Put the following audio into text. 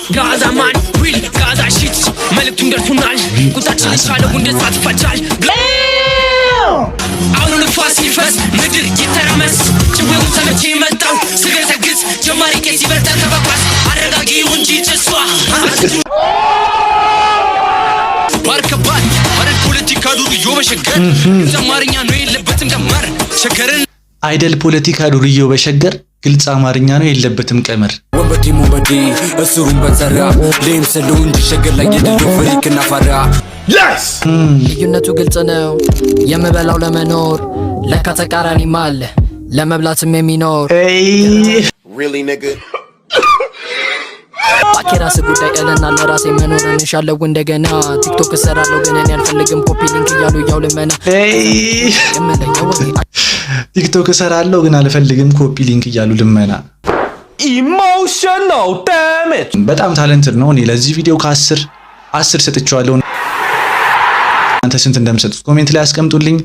Gaza man, real Gaza shit. መልክቱን ደርሶናል ቁጣችን ይቻለው እንደሳት ፈጃል አሁን ንፋስ ይፈስ ምድር ይተራመስ ጭዌው ተመቼ መጣው ስገሰግስ ጀማሪ ቄስ ይበርታ ተበኳስ አረጋጊው እንጂ ተስፋ ባርከባት አረ ፖለቲካ ዱርዮ በሸገር ዘማርኛ ነው የለበትም ቀመር ሸገርን አይደል ፖለቲካ ዱርዮ በሸገር ግልጽ አማርኛ ነው የለበትም ቀመር ወንበዴ ሞንበዴ እስሩን በዘራ ለምሰሉ እንጂ ሸገር ላይ የደዶ ፍሪክና ፈራ ልዩነቱ ግልጽ ነው የምበላው ለመኖር ለካ ተቃራኒም አለ ለመብላትም የሚኖር Really nigga አኬራስ ጉዳይ ቀለና ለራሴ መኖር እንሻለው እንደገና ቲክቶክ እሰራለሁ ግን እኔ አልፈልግም ኮፒ ሊንክ እያሉ ያው ለመና ቲክቶክ እሰራለሁ ግን አልፈልግም ኮፒ ሊንክ እያሉ ልመና ኢሞሽናል ዳሜጅ በጣም ታለንትድ ነው እኔ ለዚህ ቪዲዮ ከ10 ሰጥቻለሁ አንተ ስንት እንደምሰጡት ኮሜንት ላይ አስቀምጡልኝ